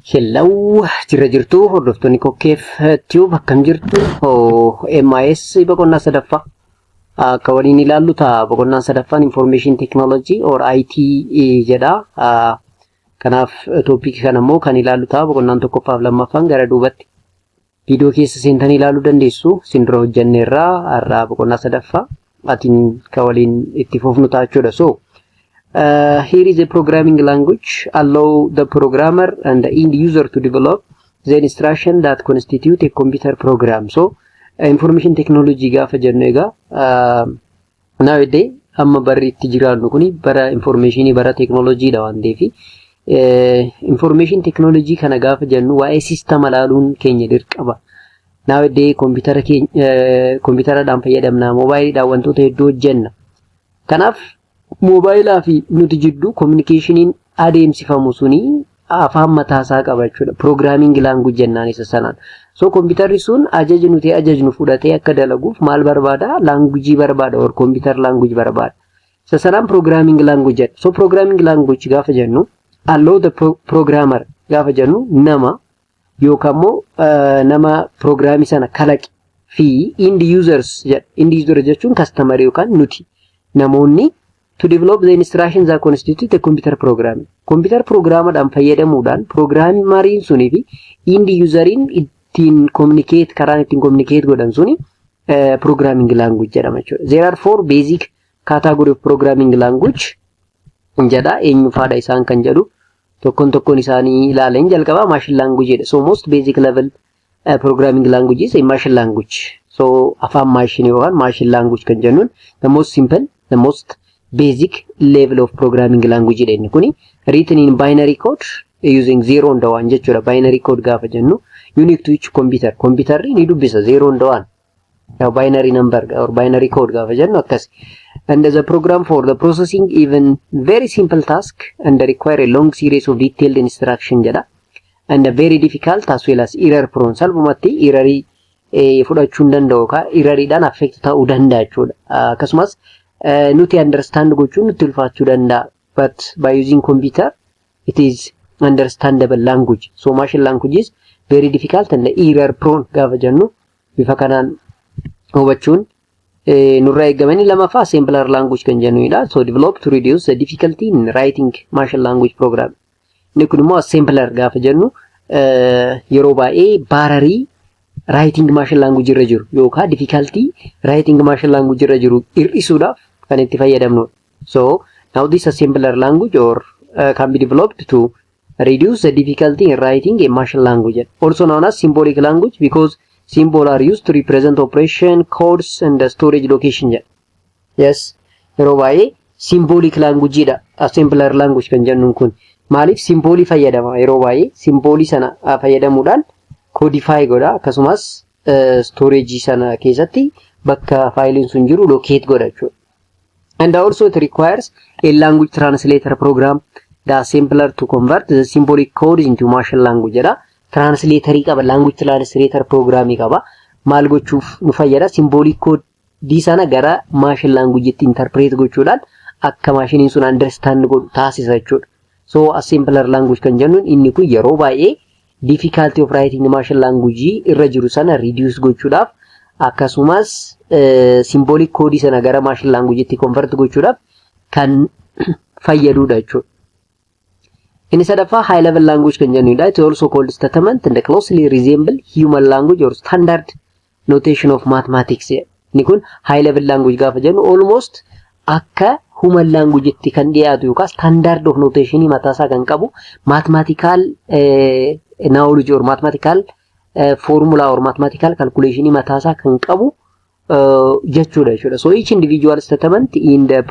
Hello, jirtu hordoftonni kokkeef tube akkam jirtu MIS boqonnaa sadaffaa akka waliin ilaallu ta'a. Boqonnaan sadaffaan information technology or IT jedha. Kanaaf topiikii kana immoo kan ilaallu ta'a. Boqonnaan tokkoffaaf lammaffaan gara duubatti viidiyoo keessa seentanii ilaaluu dandeessu. Sindira hojjenneerraa har'a boqonnaa sadaffaa atiin kan waliin itti fufnu ta'a jechuudha. So here is a programming language allow the programmer and the end user to develop the instruction that constitute a computer program. So information technology gaafa jennu egaa nowadays amma barri itti jiraannu kuni bara information bara technology dha waan ta'eef information technology kana gaafa jennu waa'ee system ilaaluun keenya dirqama. Nowadays computer dhaan fayyadamna, mobile dhaan wantoota hedduu hojjenna. Kanaaf mobile fi nuti jiddu communication adeemsifamu suni afaan mataasaa qaba jechuudha. Programming language jennaan isa sanaan. So computerri sun ajaja nuti ajajnu fudhatee akka dalaguuf maal barbaada? Language barbaada or computer language barbaada. Isa sanaan programming language. So programming language gaafa jennu allow the programmer gaafa jennu nama yookaan nama programmii sana kalaqi fi end users end user jechuun customer yookaan nuti namoonni to develop the instructions that constitute a computer program. Computer program dhaan fayyadamuudhaan programmeriin sunii fi end userin ittiin communicate karaan ittiin communicate godhan suni programming language jedhama jechuudha. There are four basic category of programming language jedha. Eenyufaadha isaan kan jedhu tokkoon isaanii ilaaleen jalqaba machine language jedha. So most basic level programming language is a machine language. So afaan machine yookaan machine language kan jennuun the most simple, the most basic level of programming language jedhani kuni written in binary code using 0 and 1 jechuudha. Binary code gaafa jennu unique to each computer ni dubbisa 0 and 1 now binary number or binary code gaafa jennu akkas. And as a program for the processing even very simple task and require a long series of detailed instruction jedha. And a very difficult as well as error prone salphumatti error fudhachuu danda'u ka error dhaan affect ta'uu danda'a jechuudha. Akkasumas nuti understand gochuun nuti ulfaachuu danda'a, but by using computer it is understandable language. So machine language is very difficult and error prone gaafa jennu bifa kanaan hubachuun nurraa eegamanii lamaffaa simpler language kan jennudha. So develop to reduce the difficulty in writing machine language program. Inni kun immoo simpler gaafa jennu yeroo baay'ee bararii writing machine language irra jiru yookaan difficulty writing machine language irra jiru hir'isuudhaaf kan itti fayyadamnu. So now this a simpler language or can be developed to reduce the difficulty in writing a machine language, also known as symbolic language because symbols are used to represent operation codes and the storage location. Yes, yeroo baay'ee symbolic language dha. A simpler language kan jennuun kun maaliif symboli fayyadama? Yeroo baay'ee symboli sana fayyadamuudhaan codify godha akkasumas storage sana keessatti bakka faayiliin sun jiru locate godha jechuudha. And also it requires a language translator program that is simpler to convert the symbolic code into machine language jedha. Translatorii qaba, language translator programii qaba. Maal gochuuf nu fayyada? Symbolic code di sana gara machine language itti interpret gochuudhaan akka machine sun understand godhu taasisa jechuudha. So a simpler language kan jennuun inni kun yeroo baay'ee difficulty of writing the machine language irra jiru sana reduce gochuudhaaf akkasumas symbolic code sana gara machine language itti convert gochuudhaaf kan fayyadudha jechuudha. Inni sadaffaa high level language kan jennudha. It also called statement and closely resemble human language or standard notation of mathematics. Inni kun high level language gaafa jennu almost akka human language itti kan dhiyaatu yookaan standard of notation mataasaa kan qabu mathematical knowledge or mathematical formula or mathematical calculation mataasaa kan qabu jechuudha. So each individual statement in the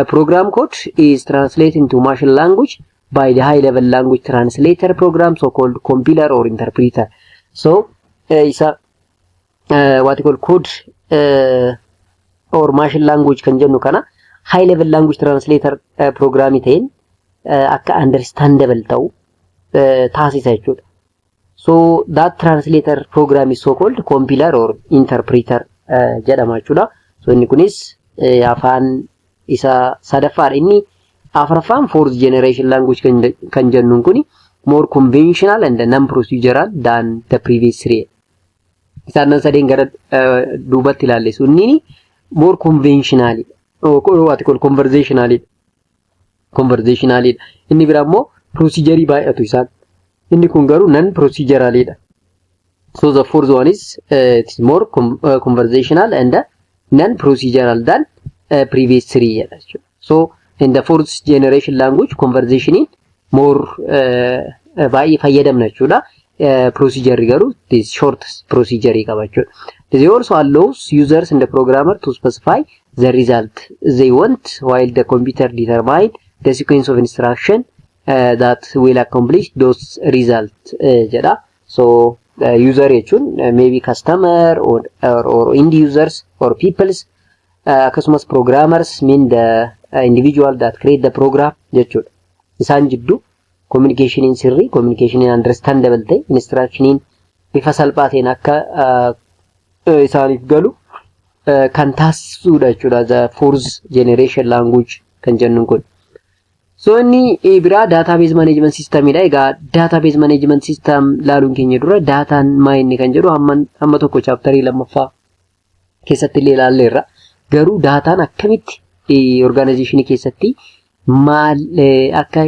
program code is translated into machine language by the high level language translator program, so called compiler or interpreter. So what you call code or machine language kan jennu kana high level language translator program ta'een akka understandable ta'u taasisa jechuudha. So that translator program is so called compiler or interpreter jedhama jechuudha. So inni kunis afaan isa sadaffaadha. Inni afraffaan fourth generation language kan jennuun kuni more conventional and non-procedural than the previous three. Isaan sadeen gara duubatti ilaalle sunniin more conventional waati conversational inni bira immoo procedure baay'atu isaan inni kun garuu non procedural. So the fourth one is it is more conversational and non-procedural than previous three. So in the fourth generation language conversation more baay'ee fayyadamna jechuudha. Procedure garuu this short procedure qaba jechuudha. This also allows users and the programmer to specify the result they want while the computer determine the sequence of instruction that will accomplish those results jedha. So user jechuun maybe customer or end users or peoples akkasumas programmers mean the individual that create the program jechuudha. Isaan jidduu communication in sirri, communication in understandable ta'e, instruction in bifa salphaatiin akka isaaniif galu kan taasisudha jechuudha. The fourth generation language kan jennuun kun. So inni biraa database management system dha. Egaa database management system laaluun keenya dura dataan maa inni kan jedhu amma tokko chapterii lammaffaa keessatti illee ilaalleerra. Garuu dataan akkamitti organizationii keessatti maal akka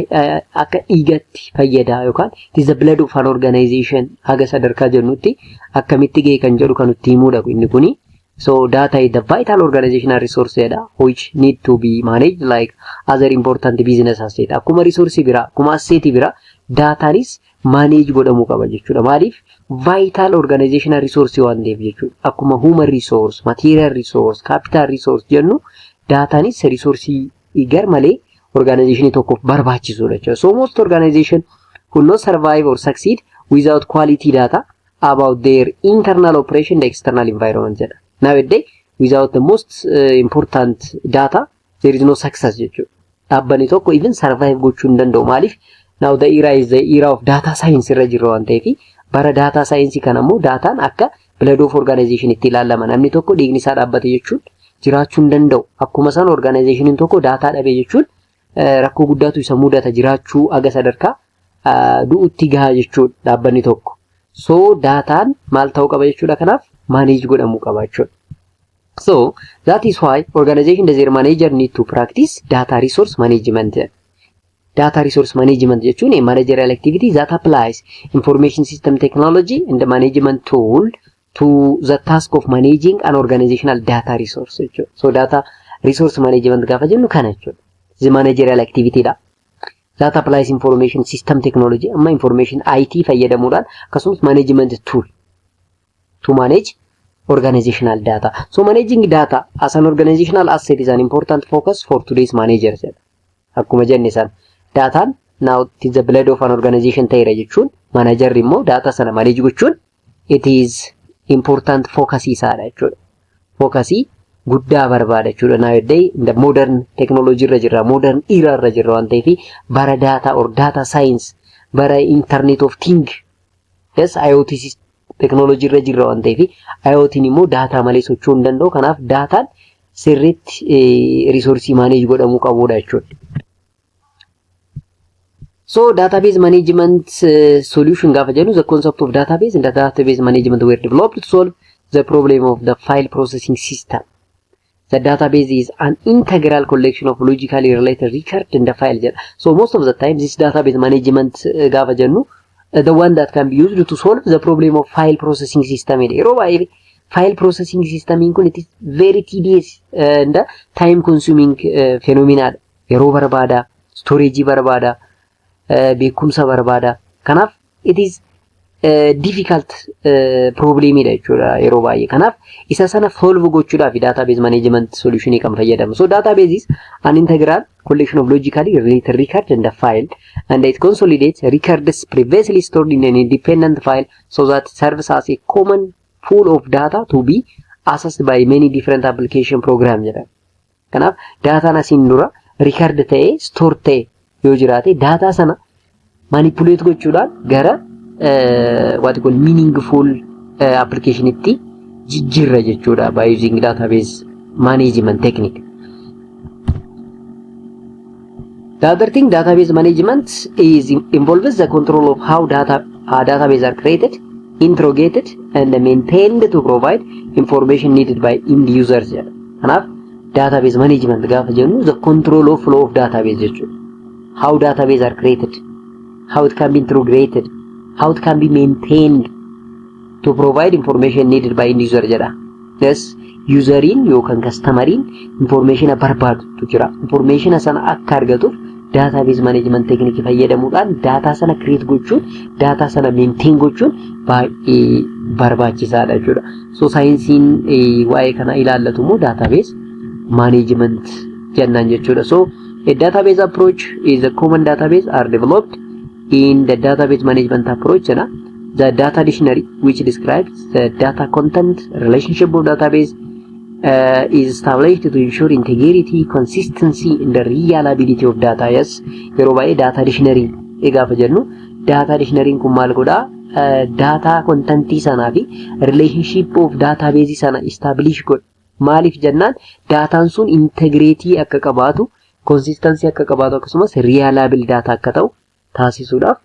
dhiigatti fayyada yookaan it is the blood of an organization haga sadarkaa jennutti akkamitti ga'e kan jedhu kan nutti himudha inni kuni. So data is the vital organizational resource which need to be managed like other important business asset. Akkuma resource bira, akkuma asset bira dataanis manage godhamuu qaba jechuudha. Maaliif vital organizational resource waan ta'eef jechuudha. Akkuma human resource, material resource, capital resource jennu dataanis resource gar malee organization tokkoof barbaachisudha jechuudha. So most organization will not survive or succeed without quality data about their internal operation and external environment jedha. Nowadays, without the most important data, there is no success jechuudha. Dhaabbanni tokko even survive gochuu hin danda'u. Maaliif now the era is the era of data science irra jirra waan ta'eef bara data science kana immoo dataan akka blood of organization itti ilaalama. Namni tokko dhiigni isaa dhaabbate jechuun jiraachuu hin danda'u. Akkuma san organization tokko data dhabe jechuun rakkoo guddaatu isa mudata jiraachuu aga sadarkaa du'utti gaha jechuudha dhaabbanni tokko. So dataan maal ta'uu qaba jechuudha kanaaf manage godhamuu qaba jechuudha. So that is why organization their manager need to practice data resource management. Data resource management jechuun a managerial activity that applies information system technology and the management tool to the task of managing an organizational data resource jechuudha. So data resource management gaafa jennu kana jechuudha. The managerial activity that applies information system technology amma information IT fayyadamuudhaan akkasumas management tool to manage organizational data. So managing data as an organizational asset is an important focus for today's managers. Akkuma jenne san dataan now it is the blood of an organization ta'eera jechuun manager immoo data sana manage gochuun it is important focus isaadha jechuudha. Focusii guddaa barbaada jechuudha. Nowadays the modern technology irra jirra, modern era irra jirra waan ta'eef bara data or data science bara internet of thing yes IoT technology irra jirra waan ta'eef IoT immoo data malee socho'uu hin danda'u. Kanaaf dataan sirriitti resource manage godhamuu qabudha jechuudha. So database management solution gaafa jennu the concept of database and the database management were developed to solve the problem of the file processing system. The database is an integral collection of logically related records in the file. So most of the time this database management gaafa jennu the one that can be used to solve the problem of file processing system. File processing system it is very tedious and time consuming phenomena. Yeroo barbaada, storage barbaada, beekumsa barbaada. Kanaaf it is difficult problem jechuudha yeroo baay'ee. Kanaaf isa sana solve gochuudhaaf database management solution kan fayyadamu. So database is an integral collection of logically related records in the file and it consolidates records previously stored in an independent file so that it serves as a common pool of data to be accessed by many different application programs jedha. Kanaaf dataan asiin dura record ta'ee store ta'ee yoo jiraate data sana manipulate gochuudhaan gara what you call meaningful application itti jijjiirra jechuudha by using database management technique. The other thing, database management involves the control of how database are created, interrogated, and maintained to provide information needed by end users. Kanaaf database management gaafa jennu the control of flow of database jechuudha. How database are created, how it can be interrogated, how it can be maintained to provide information needed by end user jedha. Yes, userin yookaan customerin information barbaadu jira. Information sana akka argatuuf database management technique fayyadamuudhaan data sana create gochuun, data sana maintain gochuun baay'ee barbaachisaadha jechuudha. So saayinsiin waa'ee kana ilaallatu immoo database management jennaan jechuudha. So a database approach is a common database are developed in the database management approach. The data dictionary, which describes the data content relationship of database, is established to ensure integrity, consistency, and the reliability of data. Yes, yeroo data dictionary gaafa jennu data dictionary kun maal godha data content sana fi relationship of database sana establish godha. Maaliif jennaan dataan sun integrity akka qabaatu, consistency akka qabaatu akkasumas reliable data akka ta'u taasisuudhaaf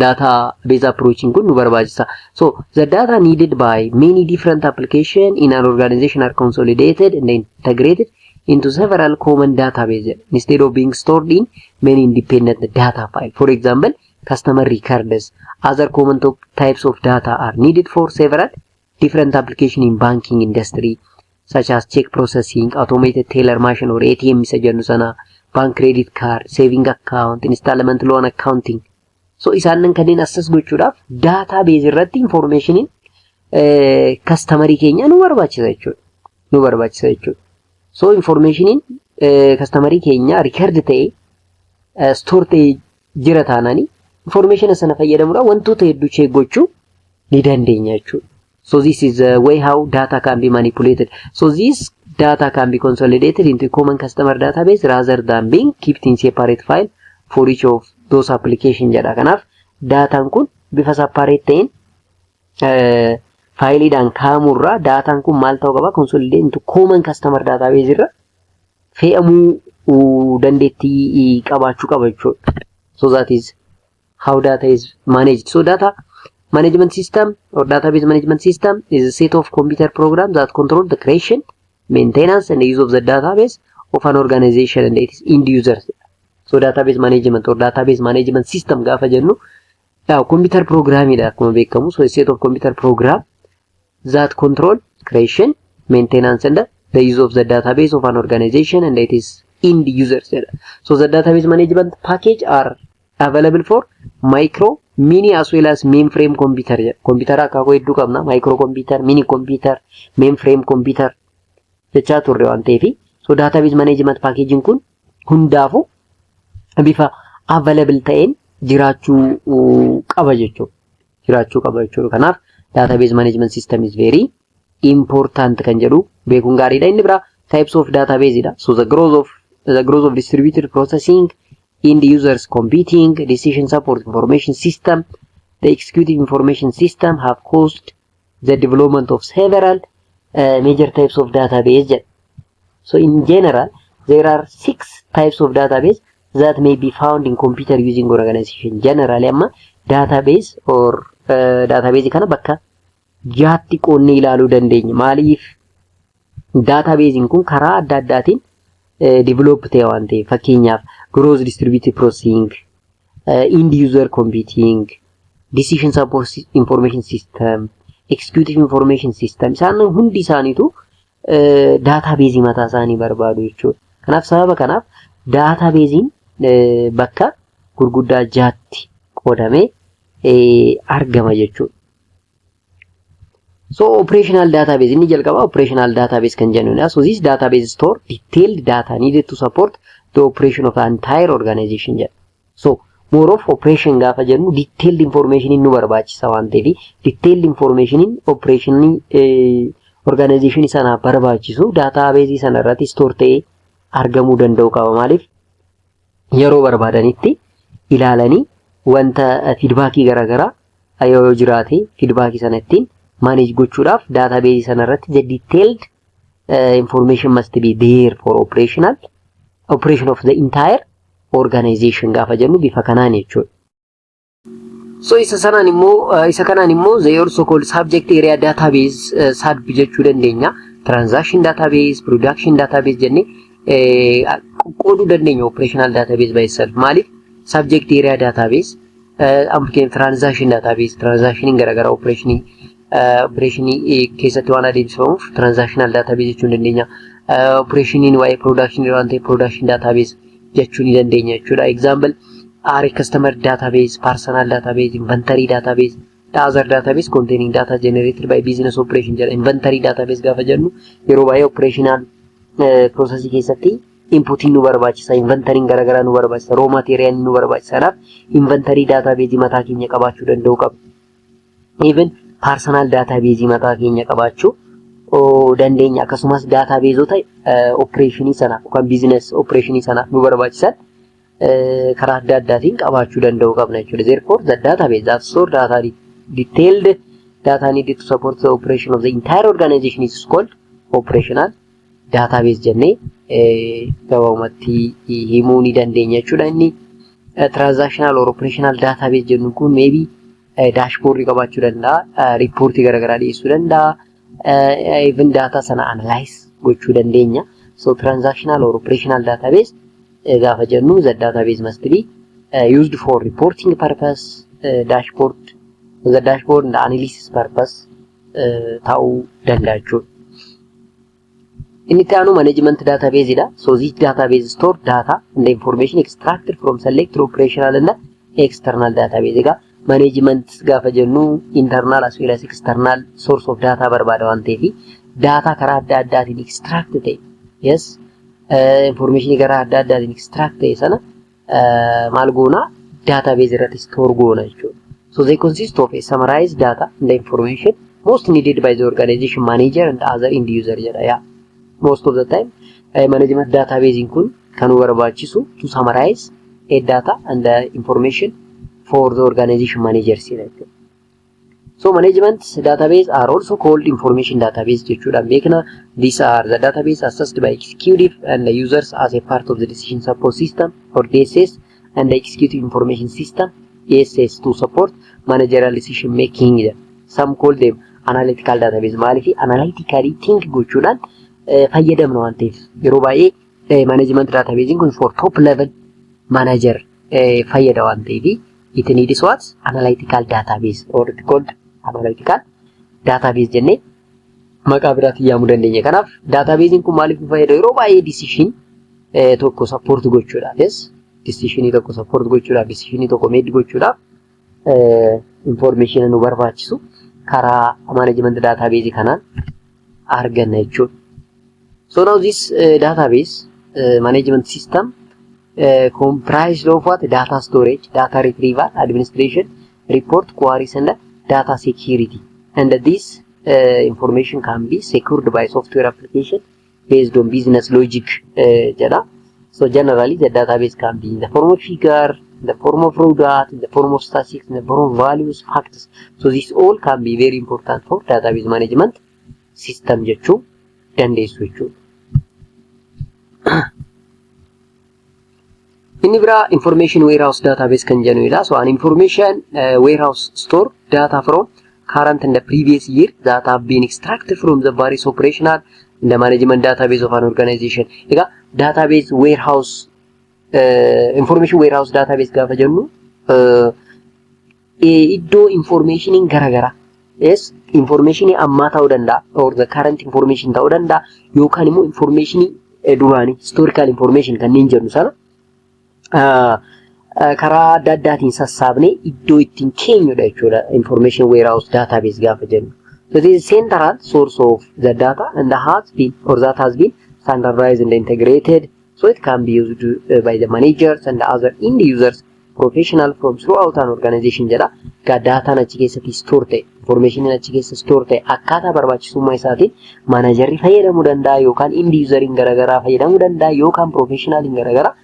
database approaching kun nu barbaachisa. So the data needed by many different applications in an organization are consolidated and integrated into several common databases instead of being stored in many independent data files. For example, customer records, other common types of data are needed for several different applications in banking industry, such as check processing, automated teller machine or ATM isa jennu sana, bank credit card, saving account, installment loan accounting. So isaanan kanneen assess gochuudhaaf database irratti informationin customerii keenya nu barbaachisa jechuudha. So informationin customerii keenya record ta'e store ta'e jira taanani information sana fayyadamuudhaan wantoota hedduu check gochuu ni dandeenya jechuudha. So this is the way how data can be manipulated. So this data can be consolidated into a common customer database rather than being kept in separate file for each of those application jedha. Kanaaf dataan kun bifa separate ta'een faayiliidhaan kaa'amurraa dataan kun maal ta'uu qaba consolidate into common customer database irra fe'amuu dandeettii qabaachuu qaba jechuudha. So that is how data is managed. So data management system or database management system is a set of computer programs that control the creation, maintenance, and the use of the database of an organization and its end users. So database management or database management system gaafa jennu computer programmidha akkuma beekamu. So a set of computer program that control creation, maintenance, and the use of the database of an organization and its end users. So the database management package are available for micro, mini as well as mainframe computer. Computer akaakuu hedduu qabna. Micro computer, mini computer, mainframe computer jechaa turre waan ta'eef. So database management packaging kun hundaafu bifa available ta'een jiraachuu qaba jechuudha. Kanaaf database management system is very important kan jedhu beekuun gaariidha. Inni bira types of database idha. So the growth of distributed processing, end users computing, decision support information system, the executive information system have caused the development of several major types of database. So in general, there are 6 types of database that may be found in computer using organization. Generally amma database or database kana bakka jaatti qoonnee ilaaluu dandeenya. Maaliif database kun karaa adda addaatiin develop ta'e waan ta'eef fakkeenyaaf gross distributed processing, end user computing, decision support information system, executive information system isaan hundi isaaniitu database mataa isaanii barbaadu jechuudha. Kanaaf sababa kanaaf databasein bakka gurguddaa jaatti qoodamee argama jechuudha. So operational database inni jalqaba operational database kan jennudha. So this database store detailed data needed to support the operation of the entire organization jedha. So more of operation gaafa jennu detailed information nu barbaachisa waan ta'eef detailed information operation organization sana barbaachisu database sana irratti store ta'ee argamuu danda'u qaba. Maaliif yeroo barbaadanitti ilaalanii wanta feedback garagaraa yoo jiraate feedback sana ittiin manage gochuudhaaf database sana irratti the detailed information must be there for operation of the entire organization gaafa jennu bifa kanaan jechuudha. So isa kanaan immoo they also called subject area database SADB jechuu dandeenya. Transaction database, production database jennee qooduu dandeenya operational database by itself. Maaliif subject area database amkin transaction database transactioning garagara operationii keessatti waan adeemsifamuuf transactional database jechuu dandeenya. Operationiin waa'ee production waan ta'eef production database jechuu ni dandeenya jechuudha. Example are customer database, personal database, inventory database, the other database containing data generated by business operation. Inventory database gaafa jennu yeroo baay'ee operational process keessatti inputiin nu barbaachisa, inventorying garagaraa nu barbaachisa, raw material nu barbaachisa. Kanaaf inventory database mataa keenya qabaachuu danda'u qaba. Even personal database mataa keenya qabaachuu dandeenya. Akkasumas database operationii sana yookaan business operationii sana nu barbaachisan karaa adda addaatiin qabaachuu danda'u qabna jechuudha. Therefore the database that store data detailed data needed to support the operation of the entire organization is called operational database jennee gabaabumatti himuu ni dandeenya jechuudha. Inni transactional or operational database jennu kun maybe dashboard qabaachuu danda'a, report garagaraa dhiyeessuu danda'a, even data sana analyze gochuu dandeenya. So transactional or operational database gaafa jennu the database must be used for reporting purpose, dashboard and analysis purpose ta'uu danda'a jechuudha. Inni itti aanu management database dha. So this database store data and the information extracted from selected operational and external database. Egaa management gaafa jennu internal as well as external source of data barbaada waan ta'eef data karaa adda addaatiin extract ta'e. Yes. Information gara adda addaatiin extract ta'e sana maal goona database irratti store goona jechuudha. So they consist of a summarized data and the information most needed by the organization manager and other end user jedha. Yeah. Most of the time management database kun kan nu barbaachisu to summarize a data and the information for the organization managers. So management database are also called information database jechuudha. Beekna these are the database accessed by executive and the users as a part of the decision support system or DSS and the executive information system ESS to support managerial decision making. Some call them analytical database. Maaliif analytically think gochuudhaan fayyadamna waan ta'eef yeroo baay'ee management database kun for top level manager fayyada waan ta'eef it needs what analytical database or called analytical database jennee maqaa biraatiin yaamuu dandeenya. Kanaaf database kun maaliif fayyada yeroo baay'ee decision tokko support gochuudhaaf decision tokko support gochuudhaaf decision tokko made gochuudhaaf information nu barbaachisu karaa management database kanaan arganna jechuudha. So now this database management system comprised of what? Data storage, data retrieval, administration, report, queries and data security. And this information can be secured by software application based on business logic. So generally the database can be in the form of figure, in the form of raw data, in the form of statistics, in the form of values, facts. So this all can be very important for database management system jechuu dandeessu jechuudha. Inni biraa information warehouse database kan jennuudha. So an information warehouse store data from current and the previous year that have been extracted from the various operational and the management database of an organization. Egaa database warehouse information warehouse database gaafa jennu iddoo informationiin garagara informationii ammaa ta'uu danda'a or the current information ta'uu danda'a yookaan immoo informationii duraanii historical information kanneen jennu sana karaa adda addaatiin sassaabnee iddoo ittiin keenyudha jechuudha information warehouse database gaafa jennu. So this is central source of the data and that has been standardized and integrated so it can be used by the managers and the other end users professional from throughout an organization jedha. Data achi keessatti store ta'e information achi keessa store ta'e akkaataa barbaachisummaa isaatiin managerri fayyadamuu danda'a yookaan end useriin garagaraa fayyadamuu danda'a yookaan professionaliin garagaraa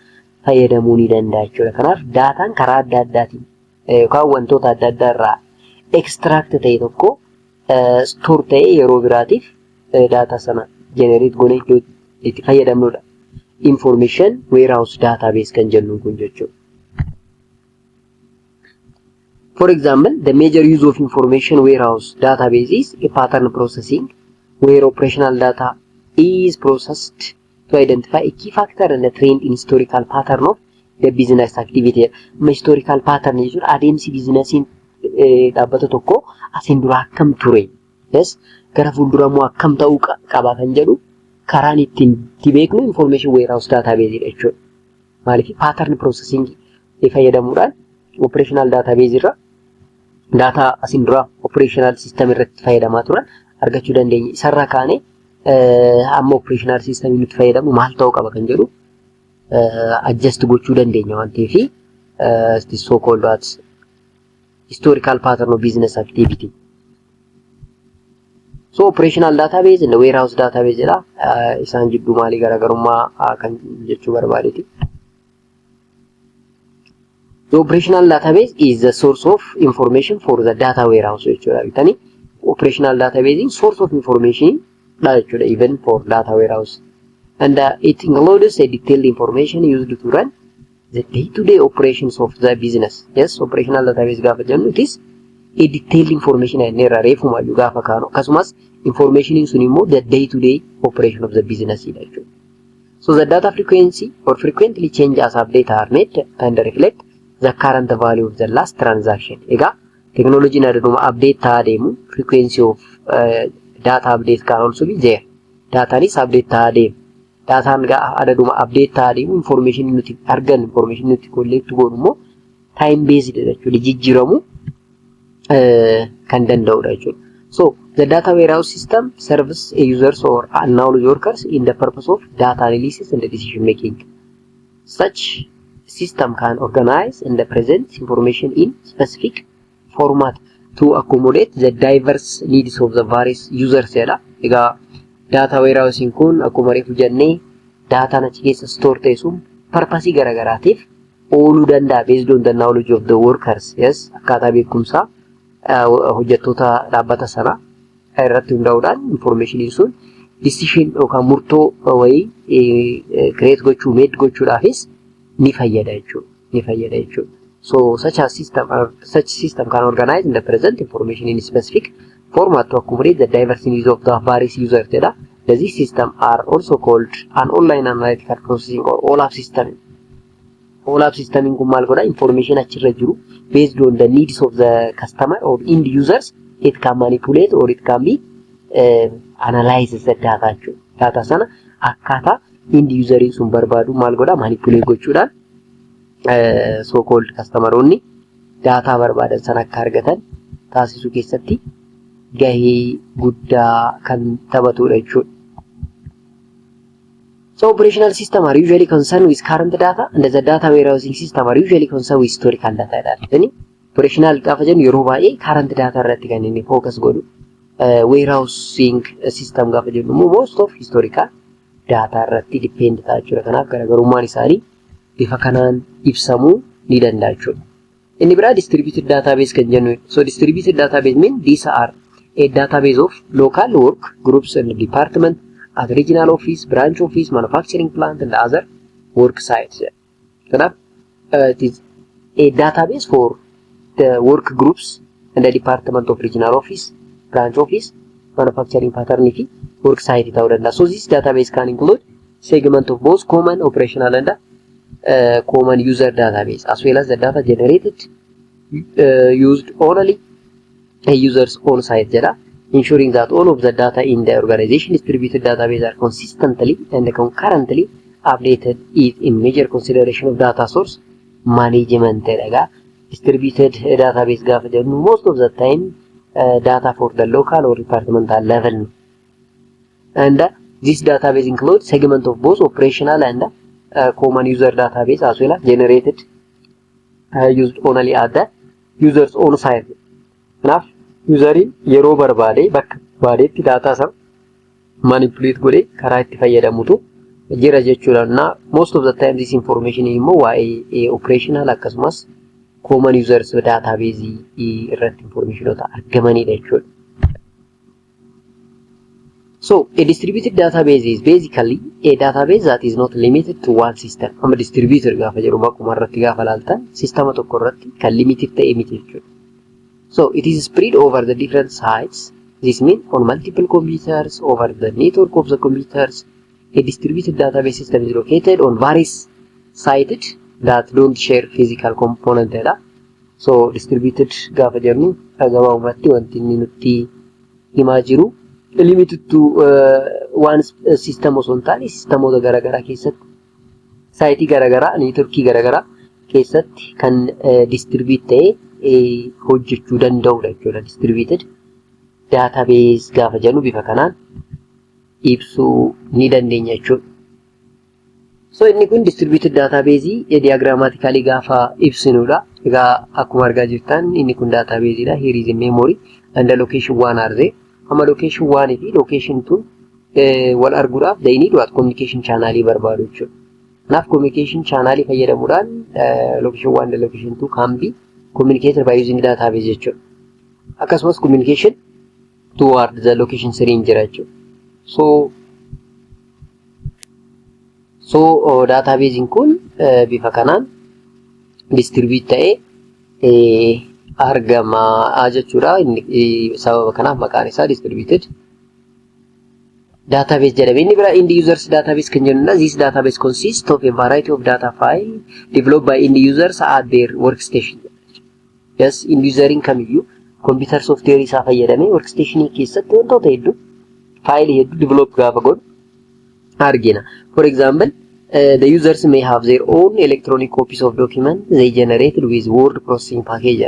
fayyadamuu ni danda'a jechuudha. Kanaaf daataan karaa adda addaatiin yookaan wantoota adda addaa irraa extract ta'e tokko store ta'e yeroo biraatiif data sana generate goonee itti fayyadamnudha. information warehouse database kan jennu kun jechuudha. For example, the major use of information warehouse database is a pattern processing where operational data is processed to identify a key factor and a trend in historical pattern of the business activity. Historical pattern jechuun adeemsi businessiin dhaabbata tokko asiin dura akkam ture. Yes, gara fuuldurammoo akkam ta'uu qaba kan jedhu karaan ittiin beeknu information warehouse database jechuudha. Maaliif pattern processing fayyadamuudhaan operational database irra data asiin dura operational system irratti fayyadamaa turan argachuu dandeenya. Isarraa kaane amma operational system nuti fayyadamu maal ta'uu qaba kan jedhu adjust gochuu dandeenya waan ta'eef this so called that historical pattern of business activity. So operational database and warehouse database jedha. Isaan jidduu maalii garaagarummaa kan jechuu barbaadeeti. The operational database is the source of information for the data warehouse jechuudha. Bitanii operational database is source of information jechuudha even for data warehouse. And it includes a detailed information used to run the day-to-day operations of the business. Yes, operational database gaafa jennu it is a detailed information and error reefuma gaafa kaanu akkasumas information sun immoo the day-to-day operation of the business jechuudha. So the data frequency or frequently change as update are made and reflect the current value of the last transaction. Ega technology na aduma update taademu frequency of data update can also be there. Data is update taademu. Data nga aduma update taademu information nuti argan information nuti collect godhumo time based jechuudha jijjiramu kan danda'udha jechuudha. So the data warehouse system serves a users or knowledge workers in the purpose of data analysis and decision making. Such system can organize and present information in specific format to accommodate the diverse needs of the various users jedha. Egaa data warehousing kun akkuma reefu jennee data achi keessa store ta'e sun purpose garagaraatiif ooluu danda'a based on the knowledge of the workers. Yes, akkaataa beekumsaa hojjettoota dhaabbata sana irratti hundaa'uudhaan information sun decision yookaan murtoo wayii create gochuu made gochuudhaafis ni fayyada jechuudha. So such system can organize and present information in specific format to accommodate the diverse needs of the various users jedha. These systems are also called an online analytical processing or OLAP system. OLAP system kun maal godha information achirra jiru based on the needs of the customer or end users it can manipulate or it can be analyzes the data jechuudha. Data sana akkaataa end user sun barbaadu maal godha manipulate gochuudhaan so called customer onni data barbaadan sana akka argatan taasisuu keessatti gahee guddaa kan taphatudha jechuudha. So operational system are usually concerned with current data and the data warehousing system are usually concerned with historical data. Then operational gaafa jennu yeroo baay'ee current data irratti kan inni focus godhu. Warehousing system gaafa jennu most of historical data irratti depend ta'a jechuudha. Kanaaf garaagarummaan isaanii bifa kanaan ibsamuu ni danda'a jechuudha. Inni biraa distributed database kan jennu. So distributed database mean these are a database of local work groups and department at regional office, branch office, manufacturing plant and other work sites. Kanaaf it is a database for the work groups and the department of regional office, branch office, manufacturing pattern fi work site ta'uu danda'a. So this database can include segment of both common operational and common user database as well as the data generated used only a user's own site jedha. Ensuring that all of the data in the organization distributed database are consistently and concurrently updated is a major consideration of data source management. Distributed database gaafa jennu most of the time data for the local or departmental level. And this database includes segment of both operational and common user database as well as generated used only at the user's own site. Enough userin yeroo barbaade bakka barbaadetti data sana manipulate godhe karaa itti fayyadamutu jira jechuudha. Na most of the time this information immoo waa'ee operational akkasumas common users database irratti informationota argamanidha jechuudha. So a distributed database is basically a database that is not limited to one system. Amma distributor gaafa jedhu bakkuma irratti gaafa laaltan sistema tokko irratti kan limited ta'e miti jechuudha. So it is spread over the different sites. This means on multiple computers over the network of the computers. A distributed database system is located on various sites that don't share physical component data. So distributed gaafa jedhu gabaabumatti wanti inni nutti himaa jiru limited to one system osoo hin taane sistemoota garaagaraa keessatti saayitii garaagaraa neetworkii garaagaraa keessatti kan distribute ta'ee hojjechuu danda'udha jechuudha. Distributed database gaafa jennu bifa kanaan ibsuu ni dandeenya jechuudha. So inni kun distributed database diagrammatically gaafa ibsinudha. Egaa akkuma argaa jirtan inni kun database dha. Here is a memory and the location 1 are there. Amma location 1 fi location 2 wal arguudhaaf they need what communication channel barbaadu jechuudha. Kanaaf communication channel fayyadamuudhaan location 1 and location 2 can be communicated by using database jechuudha. Akkasumas communication toward the location 3 hin jira jechuudha. So database kun bifa kanaan distribute ta'ee argama jechuudha. Sababa kanaaf maqaan isaa distributed database jedhama. Inni bira end users database kan jennudha. This database consists of a variety of data file developed by end users at their workstation. Yes, end userin kamiyyuu computer software isaa fayyadamee workstation keessatti wantoota hedduu file hedduu develop gaafa godhu argina. For example, the users may have their own electronic copies of documents they generated with word processing package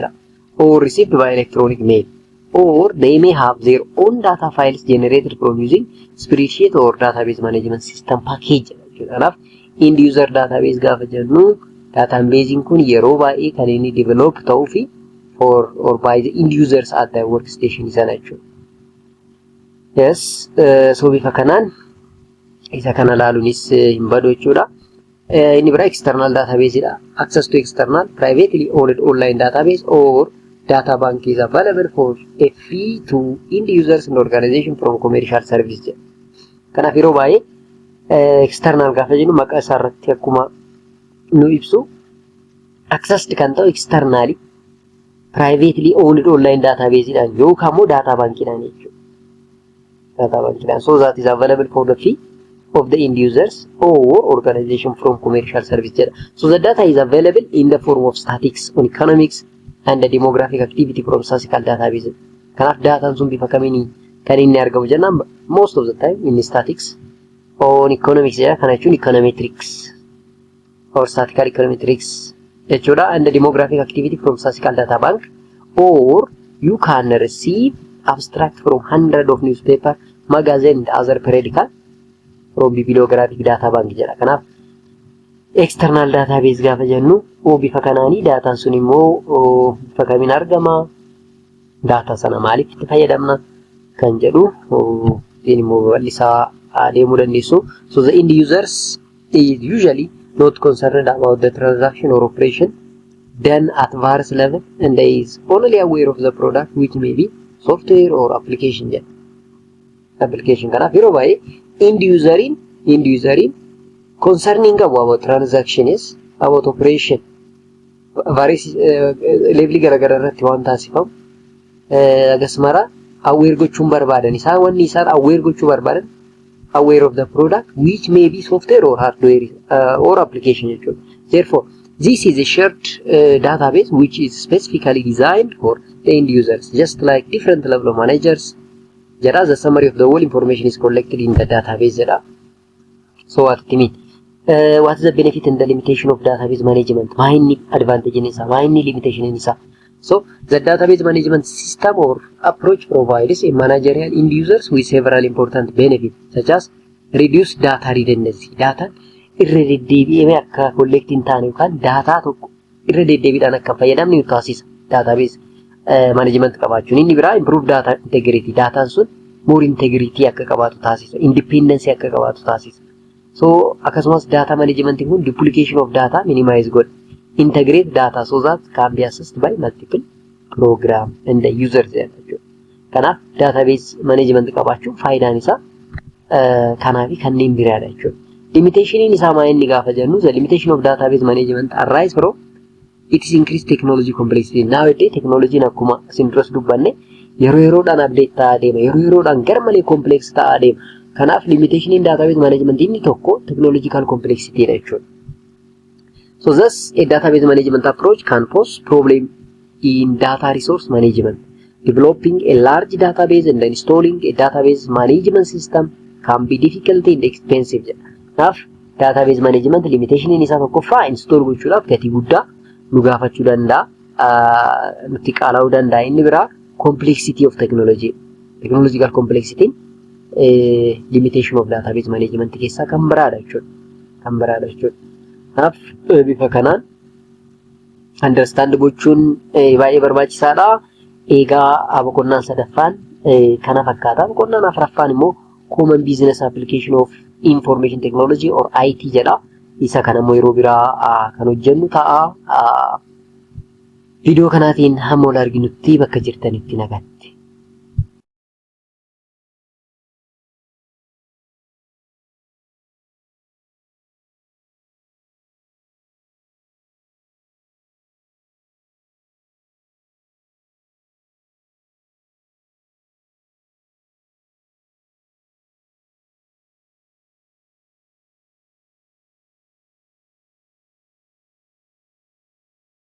or received by electronic mail, or they may have their own data files generated from using spreadsheet or database management system package. Kanaaf end user database gaafa jennu database kun yeroo baay'ee kan inni develop ta'uu fi or by the end users at the workstation sana jechuudha. Yes, so bifa kanaan isa kana laaluunis hin badu jechuudha. Inni bira external database dha. Access to external privately owned online database or data bank is available for a fee to end users and organization from commercial service. Kanaaf yeroo baay'ee external gaafa jennu maqaa isaa irratti akkuma nu ibsu accessed kan ta'u externally privately owned online database dhaan yookaan immoo data bankiidhaan jechuudha. Data bankiidhaan so that is available for the fee of the end users or organization from commercial service. So the data is available in the form of statistics on economics and the demographic activity from statistical database. Kanaaf data sun bifa kamiin kan inni argamu jennaan most of the time in statistics on economics kana jechuun econometrics or statistical econometrics jechuudha, and the demographic activity from statistical data bank, or you can receive abstract from hundred of newspaper, magazine and other periodical from bibliographic data bank jedha. Kanaaf external database gaafa jennu bifa kanaanii daataan sun immoo bifa kamiin argama, data sana maaliif itti fayyadamna kan jedhu immoo bal'isaa adeemuu dandeessu. So the end users is usually not concerned about the transaction or operation done at various level and is only aware of the product which may be software or application jedha. Application kanaaf yeroo baay'ee end userin concerning about transaction is about operation various level garagara irratti waan taasifamu agasmara aware gochuun barbaadan isaa wanni isaan aware gochuu barbaadan aware of the product which may be software or hardware or application jechuudha. Therefore this is a shared database which is specifically designed for the end users, just like different level of managers. Jara the summary of the whole information is collected in the database. So what it mean? What is the benefit and the limitation of database management? Why any advantage in isa? Why any limitation in isa? So the database management system or approach provides a managerial end users with several important benefits such as reduced data redundancy. Data irra deddeebi'ee akka collect hin taane yookaan data tokko irra deddeebiidhaan akka fayyadamnu taasisa database management qabaachuun. Inni biraa improve data integrity. Dataan sun more integrity akka qabaatu taasisa, independence akka qabaatu taasisa. So akkasumas data management kun duplication of data minimize godha. Integrate data so that can be accessed by multiple program and the users jechuudha. Kanaaf database management qabaachuun faayidaan isaa kanaafi kanneen biraadha jechuudha. Limitation isaa maal inni gaafa jennu the limitation of database management arise from it is increased technology complexity. Nowadays technology akkuma isin duras dubbanne yeroodhaan update ta'aa deema. Yeroodhaan garmalee complex ta'aa deema. Kanaaf limitation in database management inni tokko technological complexity dha jechuudha. So thus a database management approach can pose problem in data resource management. Developing a large database and installing a database management system can be difficult and expensive. Kanaaf database management limitation in isaa tokkoffaa install gochuudhaaf gatii guddaa nu gaafachuu danda'a. Nutti qaala'uu danda'a. Inni biraa complexity of technology. Technological complexity limitation of database management keessaa kan biraadha jechuudha. Kanaaf bifa kanaan understand gochuun baay'ee barbaachisaadha. Egaa boqonnaan sadaffaan kana fakkaata. Boqonnaan afuraffaan immoo common business application of information technology or IT jedha. Isa kana immoo yeroo biraa kan hojjennu ta'a. Viidiyoo kanaatiin hamma wal arginutti bakka jirtanitti nagaatti.